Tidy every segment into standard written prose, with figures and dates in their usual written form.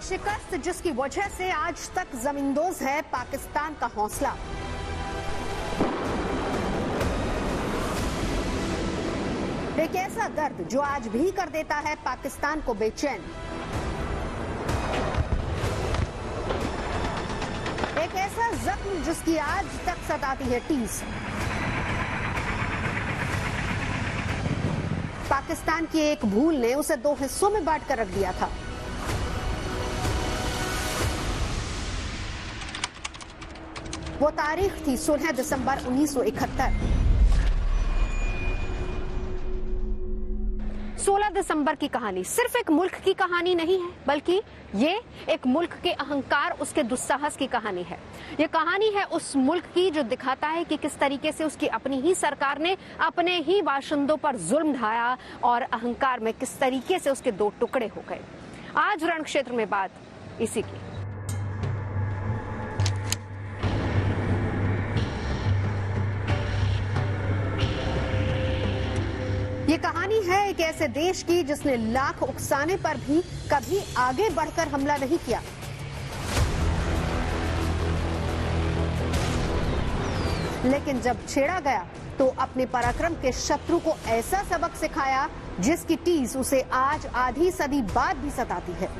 शिकस्त जिसकी वजह से आज तक जमींदोज है पाकिस्तान का हौसला। एक ऐसा दर्द जो आज भी कर देता है पाकिस्तान को बेचैन। एक ऐसा जख्म जिसकी आज तक सताती है टीस। पाकिस्तान की एक भूल ने उसे दो हिस्सों में बांट कर रख दिया था। वो तारीख थी 16 दिसंबर 1971। 16 दिसंबर की कहानी सिर्फ एक मुल्क की कहानी नहीं है, बल्कि ये एक मुल्क के अहंकार, उसके दुस्साहस की कहानी है। ये कहानी है उस मुल्क की जो दिखाता है कि किस तरीके से उसकी अपनी ही सरकार ने अपने ही बाशिंदों पर जुल्म ढाया और अहंकार में किस तरीके से उसके दो टुकड़े हो गए। आज रण क्षेत्र में बात इसी की। ये कहानी है एक ऐसे देश की जिसने लाख उकसाने पर भी कभी आगे बढ़कर हमला नहीं किया। लेकिन जब छेड़ा गया तो अपने पराक्रम के शत्रु को ऐसा सबक सिखाया जिसकी टीस उसे आज आधी सदी बाद भी सताती है।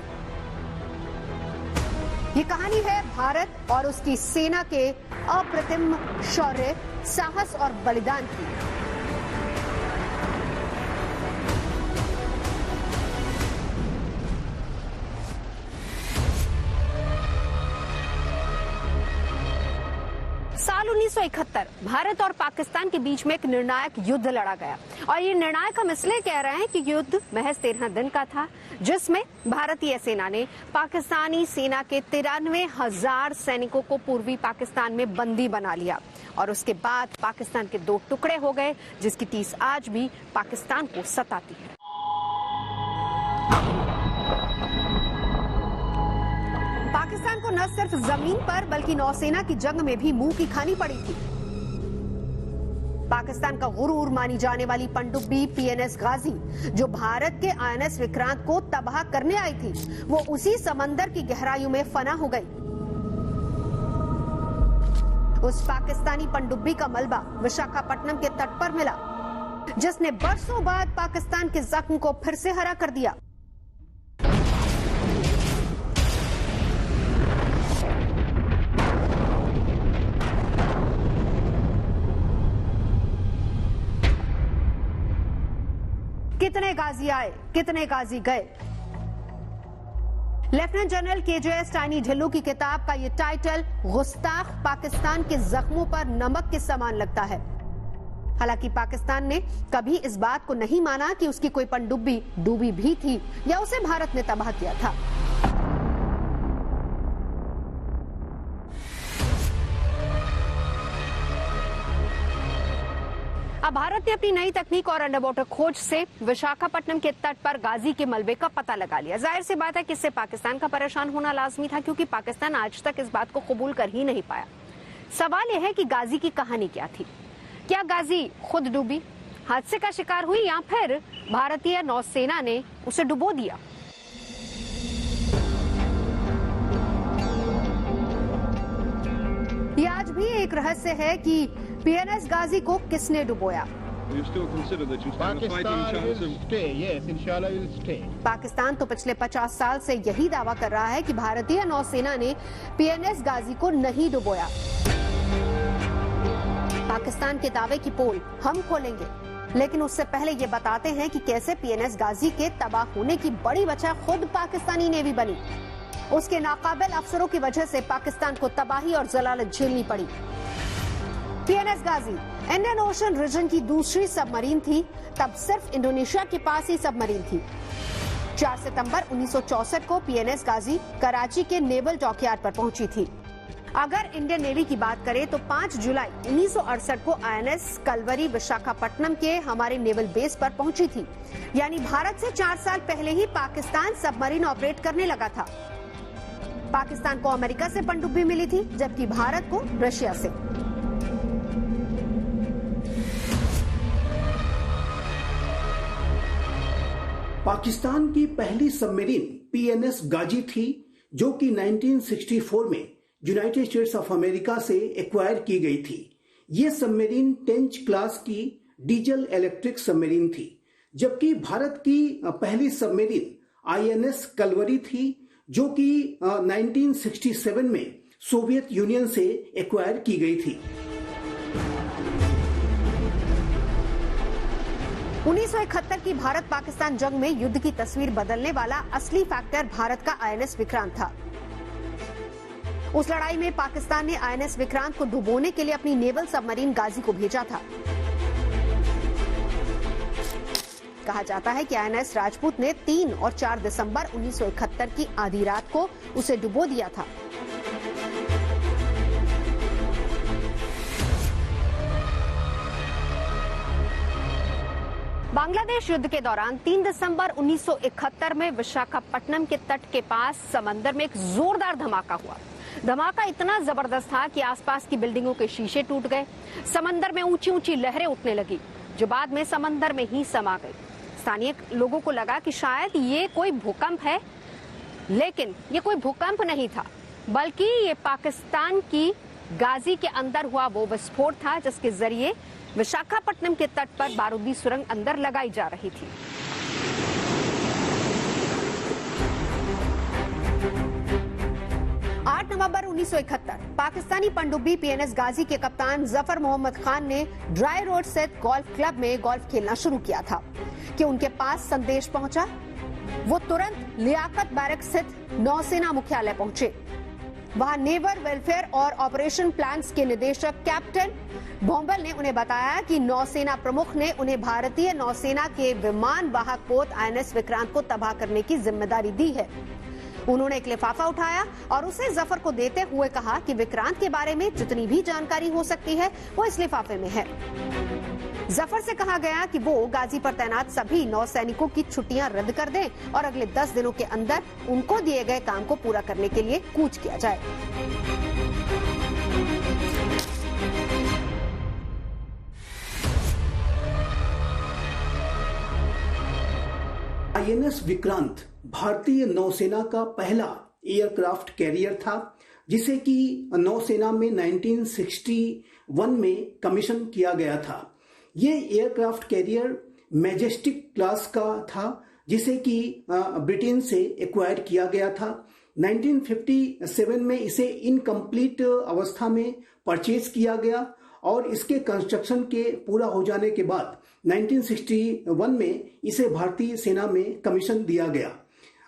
ये कहानी है भारत और उसकी सेना के अप्रतिम शौर्य, साहस और बलिदान की। साल 1971 भारत और पाकिस्तान के बीच में एक निर्णायक युद्ध लड़ा गया और ये निर्णायक हम इसलिए कह रहे हैं कि युद्ध महज 13 दिन का था, जिसमें भारतीय सेना ने पाकिस्तानी सेना के 93,000 सैनिकों को पूर्वी पाकिस्तान में बंदी बना लिया और उसके बाद पाकिस्तान के दो टुकड़े हो गए, जिसकी टीस आज भी पाकिस्तान को सताती है। पाकिस्तान को न सिर्फ जमीन पर बल्कि नौसेना की जंग में भी मुंह की खानी पड़ी थी। पाकिस्तान का गुरूर मानी जाने वाली पनडुब्बी पीएनएस गाजी, जो भारत के आईएनएस विक्रांत को तबाह करने आई थी, वो उसी समंदर की गहराइयों में फना हो गई। उस पाकिस्तानी पनडुब्बी का मलबा विशाखापट्टनम के तट पर मिला, जिसने बरसों बाद पाकिस्तान के जख्म को फिर से हरा कर दिया। कितने गाजी आए, कितने गाजी गए। Lieutenant general KJS tiny Dhillon की किताब का ये टाइटल गुस्ताख पाकिस्तान के जख्मों पर नमक के समान लगता है। हालांकि पाकिस्तान ने कभी इस बात को नहीं माना कि उसकी कोई पनडुब्बी डूबी भी थी या उसे भारत ने तबाह किया था। अब भारत ने अपनी नई तकनीक और अंडरवाटर खोज से विशाखापट्टनम के तट पर गाजी के मलबे का पता लगा लिया। जाहिर सी बात है कि इससे पाकिस्तान का परेशान होना लाजमी था, क्योंकि पाकिस्तान आज तक इस बात को कबूल कर ही नहीं पाया। सवाल यह है कि गाजी की कहानी क्या थी? क्या गाजी खुद डूबी, हादसे का शिकार हुई, या फिर भारतीय नौसेना ने उसे डुबो दिया? ये आज भी एक रहस्य है कि पीएनएस गाजी को किसने डुबोया। पाकिस्तान तो पिछले 50 साल से यही दावा कर रहा है कि भारतीय नौसेना ने पीएनएस गाजी को नहीं डुबोया। पाकिस्तान के दावे की पोल हम खोलेंगे, लेकिन उससे पहले ये बताते हैं कि कैसे पीएनएस गाजी के तबाह होने की बड़ी वजह खुद पाकिस्तानी नेवी बनी। उसके नाकाबिल अफसरों की वजह से पाकिस्तान को तबाही और जलालत झेलनी पड़ी। पीएनएस गाजी इंडियन ओशन रीजन की दूसरी सबमरीन थी। तब सिर्फ इंडोनेशिया के पास ही सबमरीन थी। 4 सितंबर 1964 को पीएनएस गाजी कराची के नेवल डॉकयार्ड पर पहुंची थी। अगर इंडियन नेवी की बात करें तो 5 जुलाई 1968 को आईएनएस कलवरी विशाखापट्टनम के हमारे नेवल बेस पर पहुंची थी। यानी भारत से 4 साल पहले ही पाकिस्तान सबमरीन ऑपरेट करने लगा था। पाकिस्तान को अमेरिका से पनडुब्बी मिली थी, जबकि भारत को रशिया से। पाकिस्तान की पहली सबमरीन पीएनएस गाजी थी, जो कि 1964 में यूनाइटेड स्टेट्स ऑफ अमेरिका से एक्वायर की गई थी। ये सबमरीन टेंच क्लास की डीजल इलेक्ट्रिक सबमरीन थी, जबकि भारत की पहली सबमरीन आईएनएस कलवरी थी, जो कि 1967 में सोवियत यूनियन से एक्वायर की गई थी। 1971 की भारत पाकिस्तान जंग में युद्ध की तस्वीर बदलने वाला असली फैक्टर भारत का आईएनएस विक्रांत था। उस लड़ाई में पाकिस्तान ने आईएनएस विक्रांत को डुबोने के लिए अपनी नेवल सबमरीन गाजी को भेजा था। कहा जाता है कि आईएनएस राजपूत ने 3 और 4 दिसंबर 1971 की आधी रात को उसे डुबो दिया था। बांग्लादेश युद्ध के दौरान 3 दिसंबर 1971 में विशाखापट्टनम के तट के पास समंदर में एक जोरदार धमाका हुआ। धमाका इतना जबरदस्त था कि आसपास की बिल्डिंगों के शीशे टूट गए। समंदर में ऊंची ऊंची लहरें उठने लगी, जो बाद में समंदर में ही समा गई। स्थानीय लोगों को लगा कि शायद ये कोई भूकंप है, लेकिन ये कोई भूकंप नहीं था, बल्कि ये पाकिस्तान की गाजी के अंदर हुआ वो विस्फोट था, जिसके जरिए विशाखापट्टनम के तट पर बारूदी सुरंग अंदर लगाई जा रही थी। नवंबर 1971 पाकिस्तानी पनडुब्बी पीएनएस गाजी के कप्तान जफर मोहम्मद खान ने ड्राई रोड स्थित गोल्फ क्लब में गोल्फ खेलना शुरू किया था कि उनके पास संदेश पहुंचा। वो तुरंत लियाकत बैरक स्थित नौसेना मुख्यालय पहुंचे। वहां नेवल वेलफेयर और ऑपरेशन प्लान्स के निदेशक कैप्टन भोंबल ने उन्हें बताया कि नौसेना प्रमुख ने उन्हें भारतीय नौसेना के विमान वाहक पोत आईएनएस विक्रांत को तबाह करने की जिम्मेदारी दी है। उन्होंने एक लिफाफा उठाया और उसे जफर को देते हुए कहा कि विक्रांत के बारे में जितनी भी जानकारी हो सकती है वो इस लिफाफे में है। जफर से कहा गया कि वो गाजी पर तैनात सभी नौसैनिकों की छुट्टियां रद्द कर दें और अगले 10 दिनों के अंदर उनको दिए गए काम को पूरा करने के लिए कूच किया जाए। आईएनएस विक्रांत भारतीय नौसेना का पहला एयरक्राफ्ट कैरियर था, जिसे कि नौसेना में 1961 में कमीशन किया गया था। ये एयरक्राफ्ट कैरियर मैजेस्टिक क्लास का था, जिसे कि ब्रिटेन से एक्वायर किया गया था। 1957 में इसे इनकम्प्लीट अवस्था में परचेज किया गया और इसके कंस्ट्रक्शन के पूरा हो जाने के बाद 1961 में इसे भारतीय सेना में कमीशन दिया गया।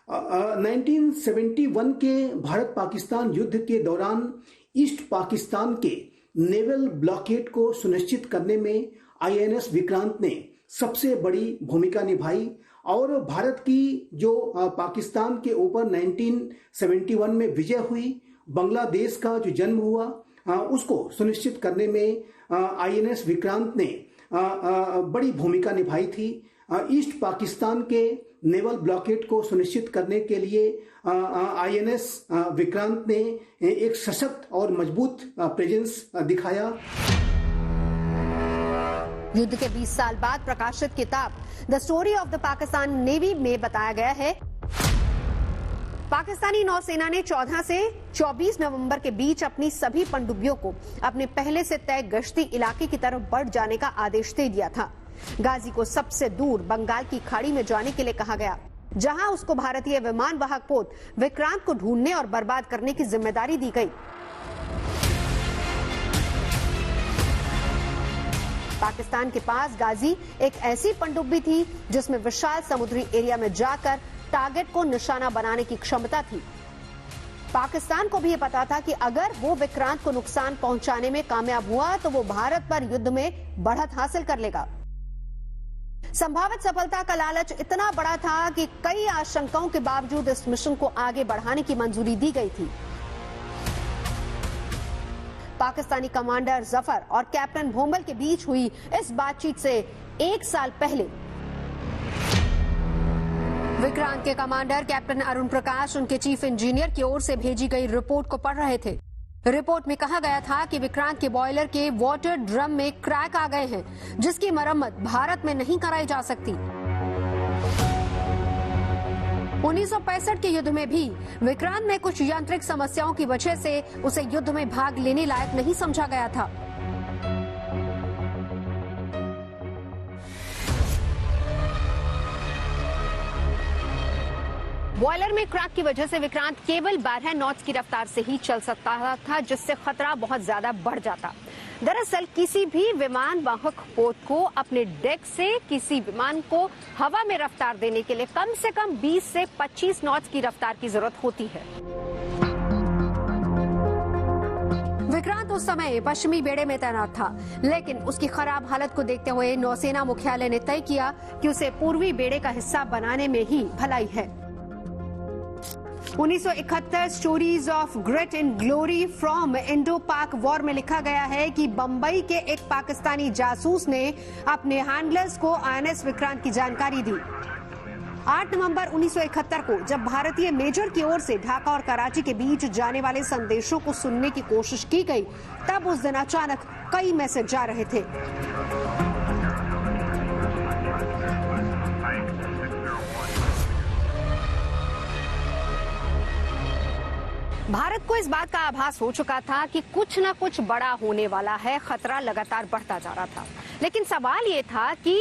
1971 के भारत पाकिस्तान युद्ध के दौरान ईस्ट पाकिस्तान के नेवल ब्लॉकेड को सुनिश्चित करने में आईएनएस विक्रांत ने सबसे बड़ी भूमिका निभाई और भारत की जो पाकिस्तान के ऊपर 1971 में विजय हुई, बांग्लादेश का जो जन्म हुआ, उसको सुनिश्चित करने में आईएनएस विक्रांत ने बड़ी भूमिका निभाई थी। ईस्ट पाकिस्तान के नेवल ब्लॉकेड को सुनिश्चित करने के लिए आईएनएस विक्रांत ने एक सशक्त और मजबूत प्रेजेंस दिखाया। युद्ध के 20 साल बाद प्रकाशित किताब the story of the Pakistan navy में बताया गया है, पाकिस्तानी नौसेना ने 14 से 24 नवंबर के बीच अपनी सभी पनडुब्बियों को अपने पहले से तय गश्ती इलाके की तरफ बढ़ जाने का आदेश दे दिया था। गाजी को सबसे दूर बंगाल की खाड़ी में जाने के लिए कहा गया, जहां उसको भारतीय विमान वाहक पोत विक्रांत को ढूंढने और बर्बाद करने की जिम्मेदारी दी गई। पाकिस्तान के पास गाजी एक ऐसी पनडुब्बी थी जिसमें विशाल समुद्री एरिया में जाकर टारगेट को निशाना बनाने की क्षमता थी। पाकिस्तान को भी ये पता था कि अगर वो विक्रांत को नुकसान पहुंचाने में कामयाब हुआ तो वो भारत पर युद्ध में बढ़त हासिल कर लेगा। संभावित सफलता का लालच इतना बड़ा था कि कई आशंकाओं के बावजूद इस मिशन को आगे बढ़ाने की मंजूरी दी गई थी। पाकिस्तानी कमांडर जफर और कैप्टन भोंबल के बीच हुई इस बातचीत से 1 साल पहले विक्रांत के कमांडर कैप्टन अरुण प्रकाश उनके चीफ इंजीनियर की ओर से भेजी गई रिपोर्ट को पढ़ रहे थे। रिपोर्ट में कहा गया था कि विक्रांत के बॉयलर के वाटर ड्रम में क्रैक आ गए हैं, जिसकी मरम्मत भारत में नहीं कराई जा सकती। 1965 के युद्ध में भी विक्रांत में कुछ यांत्रिक समस्याओं की वजह से उसे युद्ध में भाग लेने लायक नहीं समझा गया था। बॉयलर में क्रैक की वजह से विक्रांत केवल 12 नॉट्स की रफ्तार से ही चल सकता था, जिससे खतरा बहुत ज्यादा बढ़ जाता। दरअसल किसी भी विमान वाहक पोत को अपने डेक से किसी विमान को हवा में रफ्तार देने के लिए कम से कम 20 से 25 नॉट्स की रफ्तार की जरूरत होती है। विक्रांत उस समय पश्चिमी बेड़े में तैनात था, लेकिन उसकी खराब हालत को देखते हुए नौसेना मुख्यालय ने तय किया कि उसे पूर्वी बेड़े का हिस्सा बनाने में ही भलाई है। 1971 stories of great and glory from Indo पाक वॉर में लिखा गया है कि बंबई के एक पाकिस्तानी जासूस ने अपने हैंडलर्स को आईएनएस विक्रांत की जानकारी दी। 8 नवंबर 1971 को जब भारतीय मेजर की ओर से ढाका और कराची के बीच जाने वाले संदेशों को सुनने की कोशिश की गई, तब उस दिन अचानक कई मैसेज जा रहे थे। भारत को इस बात का आभास हो चुका था कि कुछ न कुछ बड़ा होने वाला है, खतरा लगातार बढ़ता जा रहा था। लेकिन सवाल ये था कि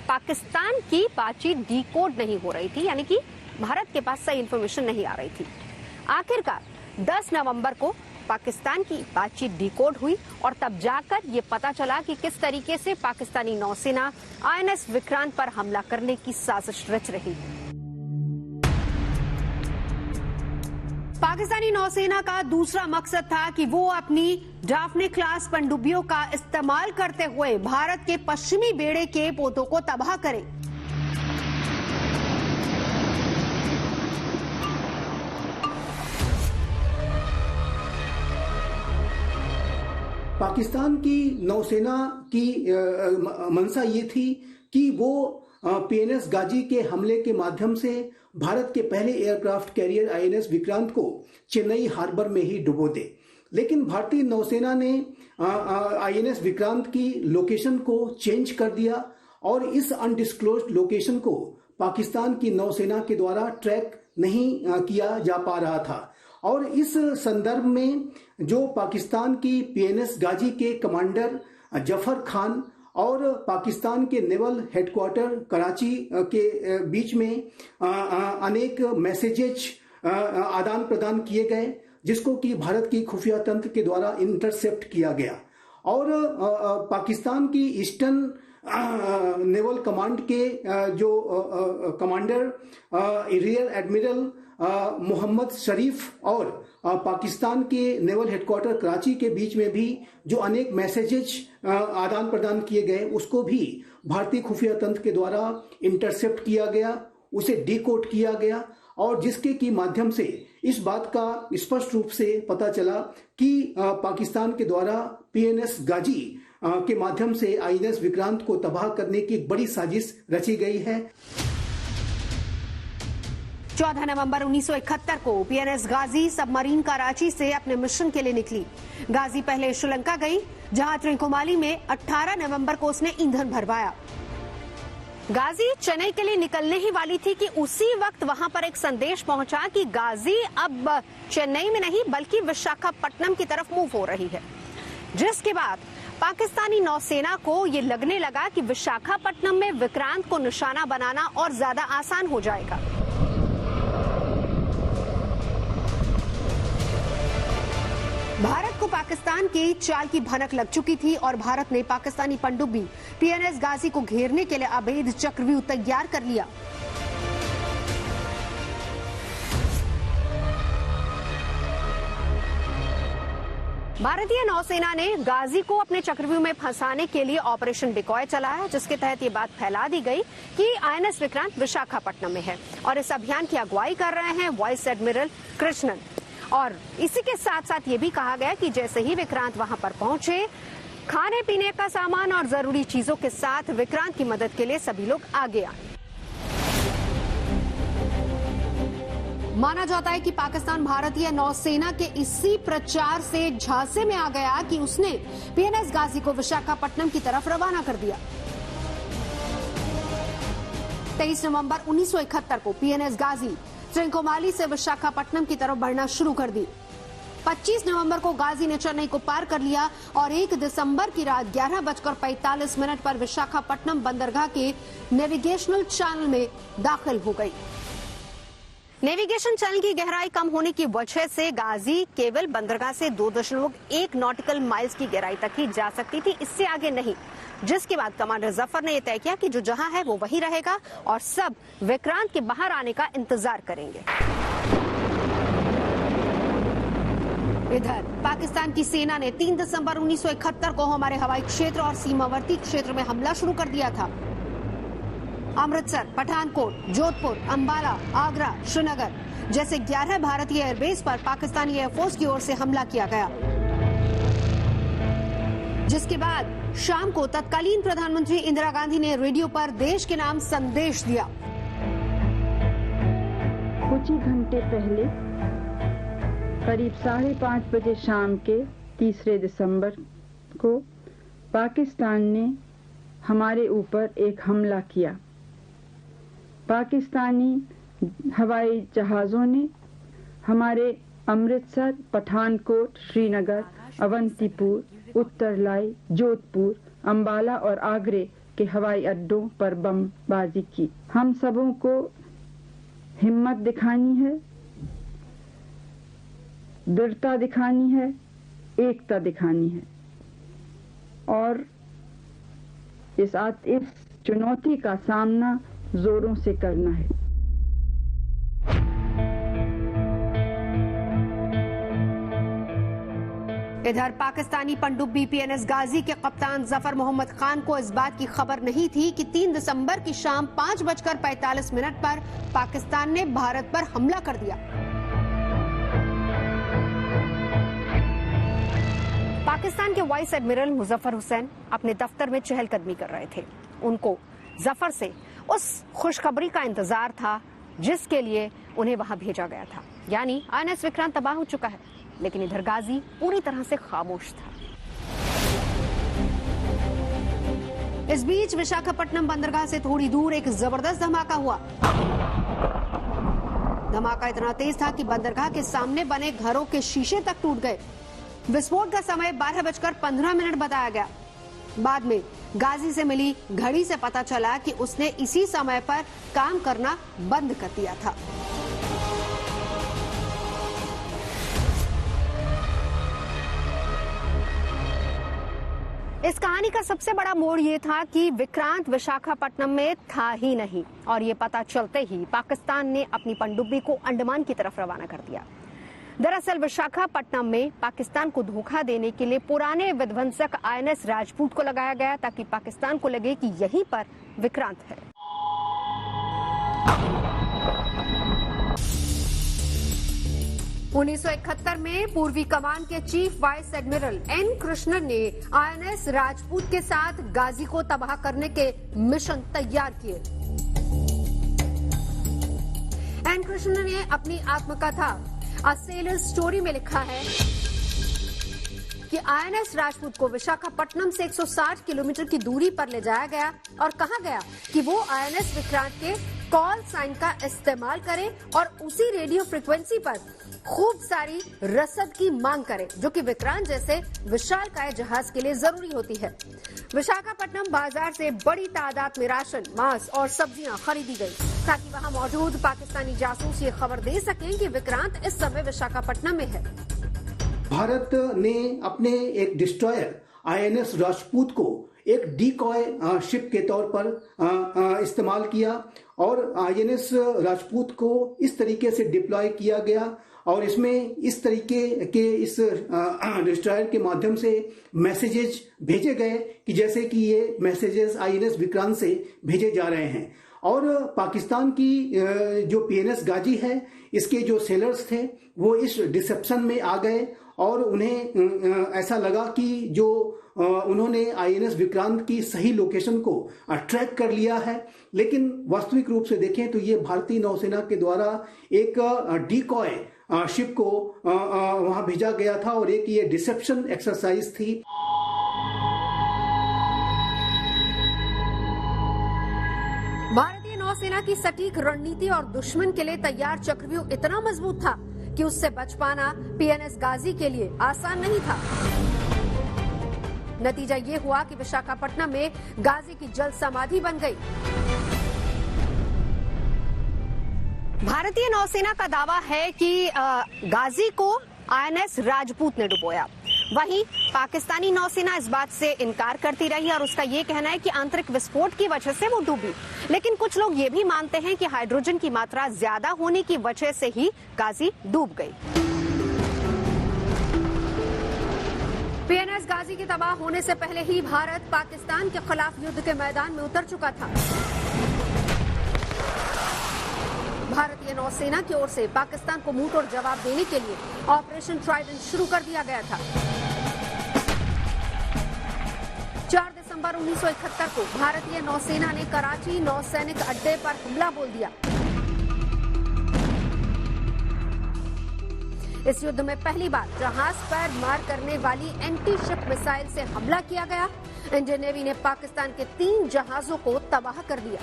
पाकिस्तान की बातचीत डीकोड नहीं हो रही थी, यानी कि भारत के पास सही इंफॉर्मेशन नहीं आ रही थी। आखिरकार 10 नवंबर को पाकिस्तान की बातचीत डीकोड हुई और तब जाकर ये पता चला कि किस तरीके से पाकिस्तानी नौसेना आईएनएस विक्रांत पर हमला करने की साजिश रच रही। पाकिस्तानी नौसेना का दूसरा मकसद था कि वो अपनी डाफने क्लास पनडुब्बियों का इस्तेमाल करते हुए भारत के पश्चिमी बेड़े के पोतों को तबाह करे। पाकिस्तान की नौसेना की मंशा ये थी कि वो पीएनएस गाजी के हमले के माध्यम से भारत के पहले एयरक्राफ्ट कैरियर आईएनएस विक्रांत को चेन्नई हार्बर में ही डुबो दे। लेकिन भारतीय नौसेना ने आईएनएस विक्रांत की लोकेशन को चेंज कर दिया और इस अनडिस्क्लोज्ड लोकेशन को पाकिस्तान की नौसेना के द्वारा ट्रैक नहीं किया जा पा रहा था। और इस संदर्भ में जो पाकिस्तान की पीएनएस गाजी के कमांडर जफर खान और पाकिस्तान के नेवल हेडक्वार्टर कराची के बीच में अनेक मैसेजेज आदान प्रदान किए गए, जिसको कि भारत की खुफिया तंत्र के द्वारा इंटरसेप्ट किया गया। और पाकिस्तान की ईस्टर्न नेवल कमांड के जो कमांडर रियर एडमिरल मोहम्मद शरीफ और पाकिस्तान के नेवल हेडक्वार्टर कराची के बीच में भी जो अनेक मैसेजेज आदान प्रदान किए गए, उसको भी भारतीय खुफिया तंत्र के द्वारा इंटरसेप्ट किया गया, उसे डिकोड किया गया और जिसके की माध्यम से इस बात का स्पष्ट रूप से पता चला कि पाकिस्तान के द्वारा पीएनएस गाजी के माध्यम से आईएनएस विक्रांत को तबाह करने की बड़ी साजिश रची गई है। 14 नवंबर 1971 को पीएनएस गाजी सबमरीन कराची से अपने मिशन के लिए निकली। गाजी पहले श्रीलंका गई, जहां त्रिकोमाली में 18 नवंबर को उसने ईंधन भरवाया। गाजी चेन्नई के लिए निकलने ही वाली थी कि उसी वक्त वहां पर एक संदेश पहुंचा कि गाजी अब चेन्नई में नहीं बल्कि विशाखापट्टनम की तरफ मूव हो रही है, जिसके बाद पाकिस्तानी नौसेना को ये लगने लगा कि विशाखापट्टनम में विक्रांत को निशाना बनाना और ज्यादा आसान हो जाएगा। भारत को पाकिस्तान की चाल की भनक लग चुकी थी और भारत ने पाकिस्तानी पनडुब्बी पीएनएस गाजी को घेरने के लिए अभेद चक्रव्यूह तैयार कर लिया। भारतीय नौसेना ने गाजी को अपने चक्रव्यूह में फंसाने के लिए ऑपरेशन डिकॉय चलाया, जिसके तहत ये बात फैला दी गई कि आईएनएस विक्रांत विशाखापट्टनम में है और इस अभियान की अगुवाई कर रहे हैं वाइस एडमिरल कृष्णन। और इसी के साथ साथ ये भी कहा गया कि जैसे ही विक्रांत वहां पर पहुंचे, खाने पीने का सामान और जरूरी चीजों के साथ विक्रांत की मदद के लिए सभी लोग आगे आए। माना जाता है कि पाकिस्तान भारतीय नौसेना के इसी प्रचार से झांसे में आ गया कि उसने पीएनएस गाजी को विशाखापट्टनम की तरफ रवाना कर दिया। 23 नवंबर 1971 को पीएनएस गाजी त्रिंकोमाली से विशाखापट्टनम की तरफ बढ़ना शुरू कर दी। 25 नवंबर को गाजी ने चेन्नई को पार कर लिया और 1 दिसंबर की रात 11:45 पर विशाखापट्टनम बंदरगाह के नेविगेशनल चैनल में दाखिल हो गई। नेविगेशन चैनल की गहराई कम होने की वजह से गाजी केवल बंदरगाह से 2.1 नॉटिकल माइल्स की गहराई तक ही जा सकती थी, इससे आगे नहीं। जिसके बाद कमांडर जफर ने यह तय किया कि जो जहां है वो वहीं रहेगा और सब विक्रांत के बाहर आने का इंतजार करेंगे। इधर पाकिस्तान की सेना ने 3 दिसंबर 1971 को हमारे हवाई क्षेत्र और सीमावर्ती क्षेत्र में हमला शुरू कर दिया था। अमृतसर, पठानकोट, जोधपुर, अंबाला, आगरा, श्रीनगर जैसे 11 भारतीय एयरबेस पर पाकिस्तानी एयरफोर्स की ओर से हमला किया गया, जिसके बाद शाम को तत्कालीन प्रधानमंत्री इंदिरा गांधी ने रेडियो पर देश के नाम संदेश दिया। कुछ ही घंटे पहले करीब 5:30 बजे शाम के 3 दिसंबर को पाकिस्तान ने हमारे ऊपर एक हमला किया। पाकिस्तानी हवाई जहाज़ों ने हमारे अमृतसर, पठानकोट, श्रीनगर, अवंतीपुर, उत्तरलाई, जोधपुर, अंबाला और आगरे के हवाई अड्डों पर बमबाजी की। हम सबों को हिम्मत दिखानी है, दृढ़ता दिखानी है, एकता दिखानी है और इस चुनौती का सामना जोरों से करना है। इधर पाकिस्तानी पनडुब्बी पीएनएस गाजी के कप्तान जफर मोहम्मद खान को इस बात की खबर नहीं थी कि 3 दिसंबर की शाम 5:45 पर पाकिस्तान ने भारत पर हमला कर दिया। पाकिस्तान के वाइस एडमिरल मुजफ्फर हुसैन अपने दफ्तर में चहलकदमी कर रहे थे। उनको जफर से उस खुशखबरी का इंतजार था जिसके लिए उन्हें वहां भेजा गया था, यानी आईएनएस विक्रांत तबाह हो चुका है, लेकिन इधर गाजी पूरी तरह से खामोश था। इस बीच विशाखापट्टनम बंदरगाह से थोड़ी दूर एक जबरदस्त धमाका हुआ। धमाका इतना तेज था कि बंदरगाह के सामने बने घरों के शीशे तक टूट गए। विस्फोट का समय 12:15 बताया गया। बाद में गाजी से मिली घड़ी से पता चला कि उसने इसी समय पर काम करना बंद कर दिया था। इस कहानी का सबसे बड़ा मोड़ ये था कि विक्रांत विशाखापट्टनम में था ही नहीं और ये पता चलते ही पाकिस्तान ने अपनी पनडुब्बी को अंडमान की तरफ रवाना कर दिया। दरअसल विशाखापट्टनम में पाकिस्तान को धोखा देने के लिए पुराने विध्वंसक आईएनएस राजपूत को लगाया गया ताकि पाकिस्तान को लगे कि यहीं पर विक्रांत है। उन्नीस 1971 में पूर्वी कमान के chief vice admiral N Krishnan ने आईएनएस राजपूत के साथ गाजी को तबाह करने के मिशन तैयार किए। एन कृष्णन ने अपनी आत्मकथा अ सेलर्स स्टोरी में लिखा है कि आईएनएस राजपूत को विशाखापट्टनम से 160 किलोमीटर की दूरी पर ले जाया गया और कहा गया कि वो आईएनएस विक्रांत के कॉल साइन का इस्तेमाल करे और उसी रेडियो फ्रीक्वेंसी पर खूब सारी रसद की मांग करे जो कि विक्रांत जैसे विशालकाय जहाज के लिए जरूरी होती है। विशाखापट्टनम बाजार से बड़ी तादाद में राशन, मांस और सब्जियां खरीदी गई ताकि वहां मौजूद पाकिस्तानी जासूस ये खबर दे सकें कि विक्रांत इस समय विशाखापट्टनम में है। भारत ने अपने एक डिस्ट्रॉयर आईएनएस राजपूत को एक डीकॉय शिप के तौर पर इस्तेमाल किया और आईएनएस राजपूत को इस तरीके से डिप्लॉय किया गया और इसमें इस तरीके के इस डिस्ट्रॉयर के माध्यम से मैसेजेस भेजे गए कि जैसे कि ये मैसेजेस आईएनएस विक्रांत से भेजे जा रहे हैं। और पाकिस्तान की जो पीएनएस गाजी है, इसके जो सेलर्स थे वो इस डिसेप्शन में आ गए और उन्हें ऐसा लगा कि जो उन्होंने आईएनएस विक्रांत की सही लोकेशन को ट्रैक कर लिया है, लेकिन वास्तविक रूप से देखें तो ये भारतीय नौसेना के द्वारा एक डीकॉय शिप को वहां भेजा गया था और एक ये डिसेप्शन एक्सरसाइज थी। भारतीय नौसेना की सटीक रणनीति और दुश्मन के लिए तैयार चक्रव्यूह इतना मजबूत था कि उससे बच पाना पीएनएस गाजी के लिए आसान नहीं था। नतीजा ये हुआ कि विशाखापट्टनम में गाजी की जल समाधि बन गई। भारतीय नौसेना का दावा है कि गाजी को आईएनएस राजपूत ने डुबोया। वहीं पाकिस्तानी नौसेना इस बात से इनकार करती रही और उसका ये कहना है कि आंतरिक विस्फोट की वजह से वो डूबी। लेकिन कुछ लोग ये भी मानते हैं कि हाइड्रोजन की मात्रा ज्यादा होने की वजह से ही गाजी डूब गई। पीएनएस गाजी के तबाह होने से पहले ही भारत पाकिस्तान के खिलाफ युद्ध के मैदान में उतर चुका था। भारतीय नौसेना की ओर से पाकिस्तान को मुंहतोड़ जवाब देने के लिए ऑपरेशन ट्राइडेंट शुरू कर दिया गया था। 4 दिसंबर 1971 को भारतीय नौसेना ने कराची नौसैनिक अड्डे पर हमला बोल दिया। इस युद्ध में पहली बार जहाज पर मार करने वाली एंटी शिप मिसाइल से हमला किया गया। इंडियन नेवी ने पाकिस्तान के 3 जहाजों को तबाह कर दिया।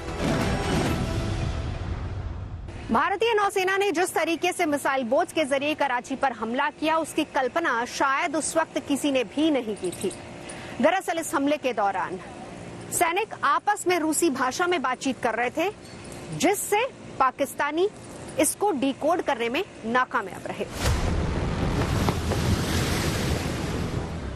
भारतीय नौसेना ने जिस तरीके से मिसाइल बोट्स के जरिए कराची पर हमला किया, उसकी कल्पना शायद उस वक्त किसी ने भी नहीं की थी। दरअसल इस हमले के दौरान सैनिक आपस में रूसी भाषा में बातचीत कर रहे थे, जिससे पाकिस्तानी इसको डिकोड करने में नाकामयाब रहे।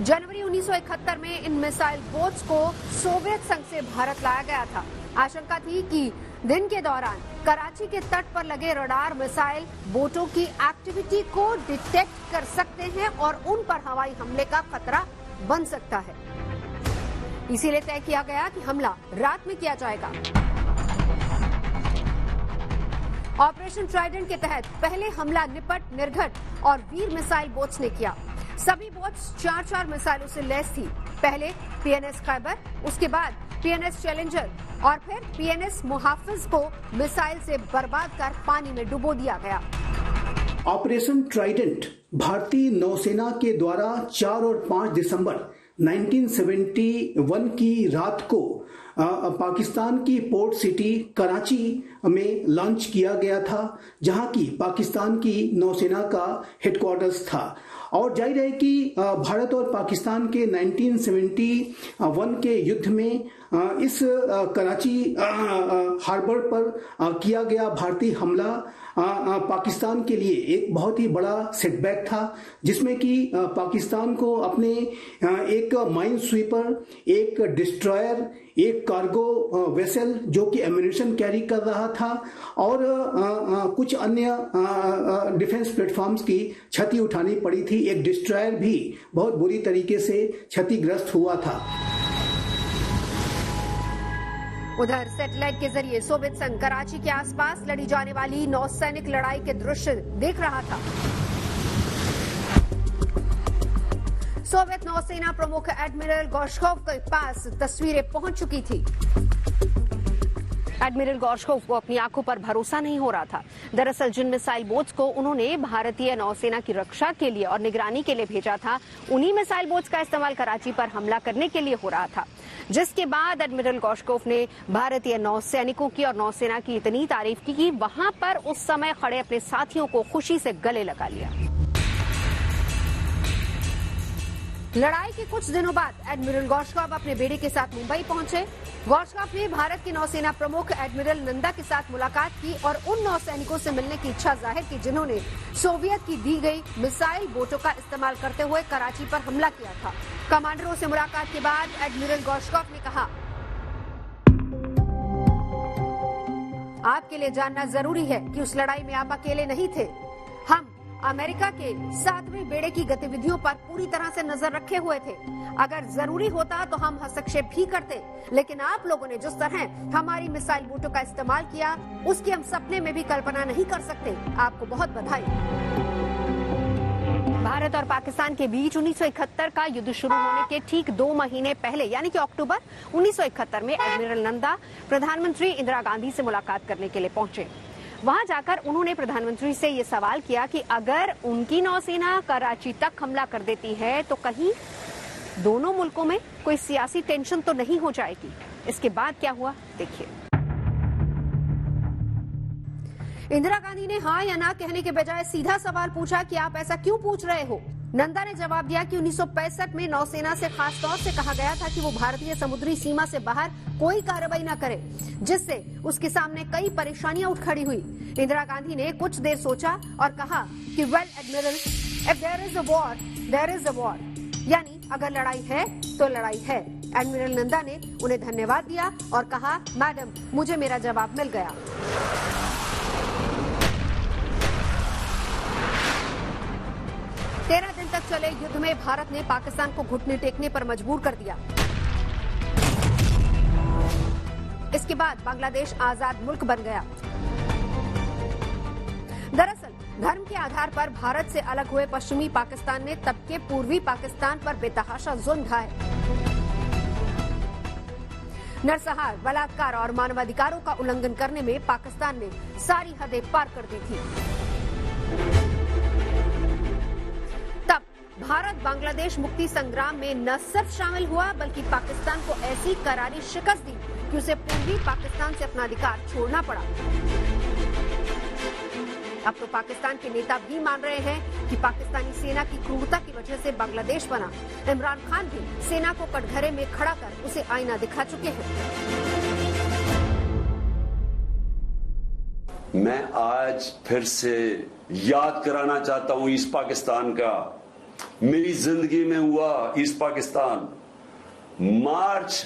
जनवरी 1971 में इन मिसाइल बोट्स को सोवियत संघ से भारत लाया गया था। आशंका थी कि दिन के दौरान कराची के तट पर लगे रडार मिसाइल बोटों की एक्टिविटी को डिटेक्ट कर सकते हैं और उन पर हवाई हमले का खतरा बन सकता है। इसीलिए तय किया गया कि हमला रात में किया जाएगा। ऑपरेशन ट्राइडेंट के तहत पहले हमला निपट, निर्घट और वीर मिसाइल बोट्स ने किया। सभी बोट्स 4-4 मिसाइलों से लैस थी। पहले पीएनएस खैबर, उसके बाद पीएनएस चैलेंजर और फिर पीएनएस मुहाफिज को मिसाइल से बर्बाद कर पानी में डुबो दिया गया। ऑपरेशन ट्राइडेंट भारतीय नौसेना के द्वारा 4 और 5 दिसंबर 1971 की रात को पाकिस्तान की पोर्ट सिटी कराची में लॉन्च किया गया था, जहां की पाकिस्तान की नौसेना का हेडक्वार्टर्स था। और जाहिर है कि भारत और पाकिस्तान के 1971 के युद्ध में इस कराची हार्बर पर किया गया भारतीय हमला पाकिस्तान के लिए एक बहुत ही बड़ा सेटबैक था, जिसमें कि पाकिस्तान को अपने एक माइन स्वीपर, एक डिस्ट्रॉयर, एक कार्गो वेसल जो कि एम्यूनिशन कैरी कर रहा था और कुछ अन्य डिफेंस प्लेटफॉर्म्स की क्षति उठानी पड़ी थी। एक डिस्ट्रॉयर भी बहुत बुरी तरीके से क्षतिग्रस्त हुआ था। उधर सैटेलाइट के जरिए सोवियत संघ कराची के आसपास लड़ी जाने वाली नौसैनिक लड़ाई के दृश्य देख रहा था। सोवियत नौसेना प्रमुख एडमिरल गोर्शकोव के पास तस्वीरें पहुंच चुकी थी। एडमिरल गोर्शकोव को अपनी आंखों पर भरोसा नहीं हो रहा था। दरअसल जिन मिसाइल बोट्स को उन्होंने भारतीय नौसेना की रक्षा के लिए और निगरानी के लिए भेजा था, उन्हीं मिसाइल बोट्स का इस्तेमाल कराची पर हमला करने के लिए हो रहा था। जिसके बाद एडमिरल गोर्शकोव ने भारतीय नौसैनिकों की और नौसेना की इतनी तारीफ की कि वहां पर उस समय खड़े अपने साथियों को खुशी से गले लगा लिया। लड़ाई के कुछ दिनों बाद एडमिरल गोर्शकोव अपने बेटे के साथ मुंबई पहुंचे। गोर्शकोव ने भारत के नौसेना प्रमुख एडमिरल नंदा के साथ मुलाकात की और उन नौसैनिकों से मिलने की इच्छा जाहिर की जिन्होंने सोवियत की दी गई मिसाइल बोटों का इस्तेमाल करते हुए कराची पर हमला किया था। कमांडरों से मुलाकात के बाद एडमिरल गोर्शकोव ने कहा, आपके लिए जानना जरूरी है कि उस लड़ाई में आप अकेले नहीं थे। हम अमेरिका के 7वें बेड़े की गतिविधियों पर पूरी तरह से नजर रखे हुए थे। अगर जरूरी होता तो हम हस्तक्षेप भी करते, लेकिन आप लोगों ने जिस तरह हमारी मिसाइल बोटों का इस्तेमाल किया, उसकी हम सपने में भी कल्पना नहीं कर सकते। आपको बहुत बधाई। भारत और पाकिस्तान के बीच 1971 का युद्ध शुरू होने के ठीक 2 महीने पहले यानी कि अक्टूबर 1971 में एडमिरल नंदा प्रधानमंत्री इंदिरा गांधी से मुलाकात करने के लिए पहुंचे। वहां जाकर उन्होंने प्रधानमंत्री से ये सवाल किया कि अगर उनकी नौसेना कराची तक हमला कर देती है तो कहीं दोनों मुल्कों में कोई सियासी टेंशन तो नहीं हो जाएगी। इसके बाद क्या हुआ, देखिए। इंदिरा गांधी ने हाँ या ना कहने के बजाय सीधा सवाल पूछा कि आप ऐसा क्यों पूछ रहे हो। नंदा ने जवाब दिया कि 1965 में नौसेना से खास तौर से कहा गया था कि वो भारतीय समुद्री सीमा से बाहर कोई कार्रवाई न करे, जिससे उसके सामने कई परेशानियां उठ खड़ी हुई। इंदिरा गांधी ने कुछ देर सोचा और कहा कि well admiral, if there is a war there is a war, यानी अगर लड़ाई है तो लड़ाई है। एडमिरल नंदा ने उन्हें धन्यवाद दिया और कहा, मैडम मुझे मेरा जवाब मिल गया। तेरह दिन तक चले युद्ध में भारत ने पाकिस्तान को घुटने टेकने पर मजबूर कर दिया। इसके बाद बांग्लादेश आजाद मुल्क बन गया। दरअसल धर्म के आधार पर भारत से अलग हुए पश्चिमी पाकिस्तान ने तब के पूर्वी पाकिस्तान पर बेतहाशा जुल्म ढाए। नरसंहार, बलात्कार और मानवाधिकारों का उल्लंघन करने में पाकिस्तान ने सारी हदें पार कर दी थी। तब भारत बांग्लादेश मुक्ति संग्राम में न सिर्फ शामिल हुआ बल्कि पाकिस्तान को ऐसी करारी शिकस्त दी कि उसे पूर्वी पाकिस्तान से अपना अधिकार छोड़ना पड़ा। अब तो पाकिस्तान के नेता भी मान रहे हैं कि पाकिस्तानी सेना की क्रूरता की वजह से बांग्लादेश बना। इमरान खान भी सेना को कटघरे में खड़ा कर उसे आईना दिखा चुके हैं। मैं आज फिर से याद कराना चाहता हूं ईस्ट पाकिस्तान का। मेरी जिंदगी में हुआ ईस्ट पाकिस्तान मार्च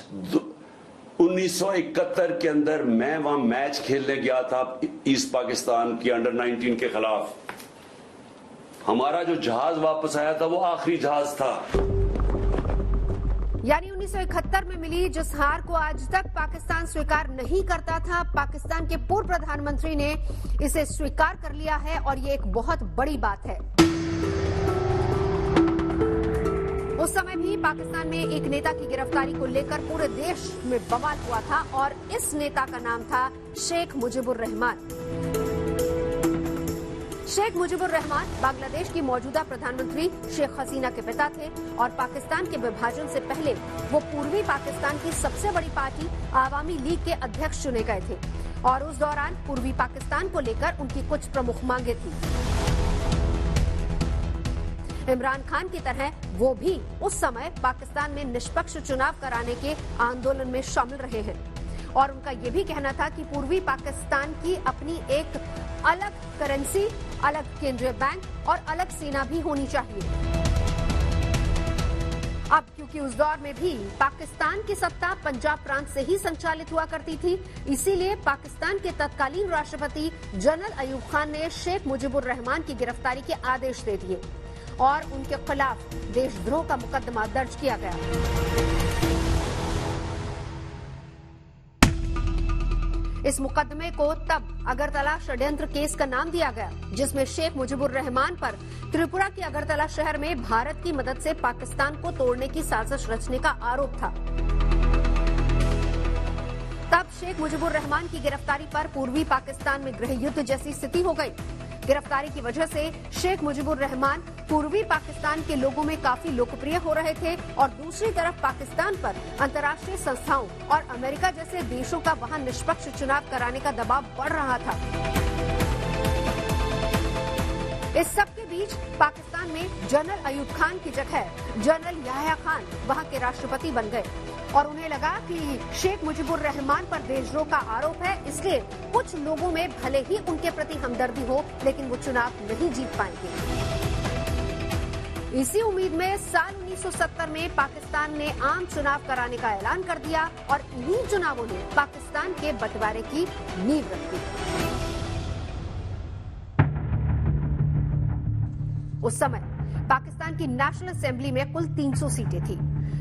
1971 के अंदर मैं वहां मैच खेलने गया था ईस्ट पाकिस्तान की अंडर 19 के खिलाफ। हमारा जो जहाज वापस आया था वो आखिरी जहाज था। यानी 1971 में मिली जिस हार को आज तक पाकिस्तान स्वीकार नहीं करता था, पाकिस्तान के पूर्व प्रधानमंत्री ने इसे स्वीकार कर लिया है और ये एक बहुत बड़ी बात है। उस समय भी पाकिस्तान में एक नेता की गिरफ्तारी को लेकर पूरे देश में बवाल हुआ था और इस नेता का नाम था शेख मुजीबुर रहमान। शेख मुजीबुर रहमान बांग्लादेश की मौजूदा प्रधानमंत्री शेख हसीना के पिता थे और पाकिस्तान के विभाजन से पहले वो पूर्वी पाकिस्तान की सबसे बड़ी पार्टी आवामी लीग के अध्यक्ष चुने गए थे और उस दौरान पूर्वी पाकिस्तान को लेकर उनकी कुछ प्रमुख मांगे थी। इमरान खान की तरह वो भी उस समय पाकिस्तान में निष्पक्ष चुनाव कराने के आंदोलन में शामिल रहे हैं और उनका ये भी कहना था कि पूर्वी पाकिस्तान की अपनी एक अलग करेंसी, अलग केंद्रीय बैंक और अलग सेना भी होनी चाहिए। अब क्योंकि उस दौर में भी पाकिस्तान की सत्ता पंजाब प्रांत से ही संचालित हुआ करती थी, इसीलिए पाकिस्तान के तत्कालीन राष्ट्रपति जनरल अयूब खान ने शेख मुजीबुर रहमान की गिरफ्तारी के आदेश दे दिए और उनके खिलाफ देशद्रोह का मुकदमा दर्ज किया गया। इस मुकदमे को तब अगरतला षड्यंत्र केस का नाम दिया गया, जिसमें शेख मुजीबुर रहमान पर त्रिपुरा के अगरतला शहर में भारत की मदद से पाकिस्तान को तोड़ने की साजिश रचने का आरोप था। तब शेख मुजीबुर रहमान की गिरफ्तारी पर पूर्वी पाकिस्तान में गृह युद्ध जैसी स्थिति हो गई। गिरफ्तारी की वजह से शेख मुजीबुर रहमान पूर्वी पाकिस्तान के लोगों में काफी लोकप्रिय हो रहे थे और दूसरी तरफ पाकिस्तान पर अंतर्राष्ट्रीय संस्थाओं और अमेरिका जैसे देशों का वहां निष्पक्ष चुनाव कराने का दबाव बढ़ रहा था। इस सब के बीच पाकिस्तान में जनरल अयूब खान की जगह जनरल याह्या खान वहां के राष्ट्रपति बन गए और उन्हें लगा कि शेख मुजीबुर रहमान पर देशद्रोह का आरोप है, इसलिए कुछ लोगों में भले ही उनके प्रति हमदर्दी हो लेकिन वो चुनाव नहीं जीत पाएंगे। इसी उम्मीद में साल 1970 में पाकिस्तान ने आम चुनाव कराने का ऐलान कर दिया और इन्हीं चुनावों ने पाकिस्तान के बंटवारे की नींव रखी। उस समय पाकिस्तान की नेशनल असेंबली में कुल 300 सीटें थी,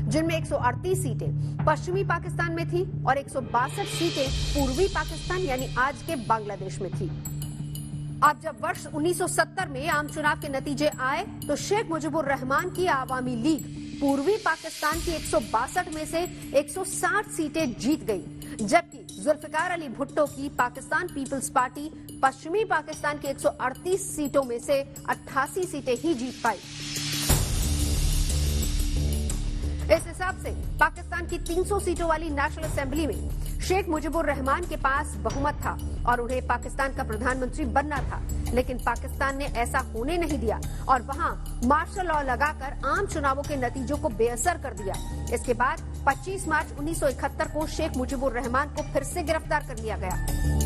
जिनमें 138 सीटें पश्चिमी पाकिस्तान में थी और 162 सीटें पूर्वी पाकिस्तान यानी आज के बांग्लादेश में थी। अब जब वर्ष 1970 में आम चुनाव के नतीजे आए तो शेख मुजीबुर रहमान की आवामी लीग पूर्वी पाकिस्तान की 162 में से 160 सीटें जीत गई, जबकि जुल्फिकार अली भुट्टो की पाकिस्तान पीपल्स पार्टी पश्चिमी पाकिस्तान की 138 सीटों में से 88 सीटें ही जीत पाई। इस हिसाब से पाकिस्तान की 300 सीटों वाली नेशनल असेंबली में शेख मुजीबुर रहमान के पास बहुमत था और उन्हें पाकिस्तान का प्रधानमंत्री बनना था, लेकिन पाकिस्तान ने ऐसा होने नहीं दिया और वहां मार्शल लॉ लगाकर आम चुनावों के नतीजों को बेअसर कर दिया। इसके बाद 25 मार्च 1971 को शेख मुजीबुर रहमान को फिर से गिरफ्तार कर लिया गया।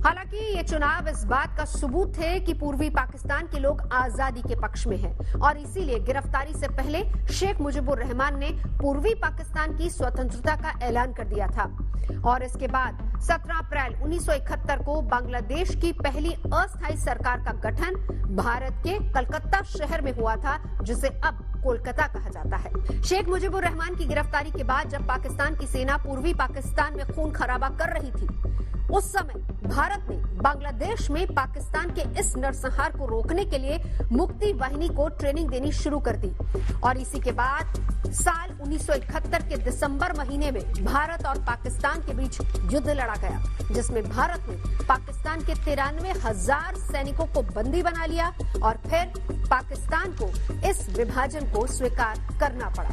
हालांकि ये चुनाव इस बात का सबूत थे कि पूर्वी पाकिस्तान के लोग आजादी के पक्ष में हैं और इसीलिए गिरफ्तारी से पहले शेख मुजीबुर रहमान ने पूर्वी पाकिस्तान की स्वतंत्रता का ऐलान कर दिया था और इसके बाद 17 अप्रैल 1971 को बांग्लादेश की पहली अस्थायी सरकार का गठन भारत के कलकत्ता शहर में हुआ था, जिसे अब कोलकाता कहा जाता है। शेख मुजीबुर रहमान की गिरफ्तारी के बाद जब पाकिस्तान की सेना पूर्वी पाकिस्तान में खून खराबा कर रही थी, उस समय भारत ने बांग्लादेश में पाकिस्तान के इस नरसंहार को रोकने के लिए मुक्ति वाहिनी को ट्रेनिंग देनी शुरू कर दी और इसी के बाद साल 1971 के दिसंबर महीने में भारत और पाकिस्तान के बीच युद्ध लड़ा गया, जिसमें भारत ने पाकिस्तान के 93,000 सैनिकों को बंदी बना लिया और फिर पाकिस्तान को इस विभाजन को स्वीकार करना पड़ा।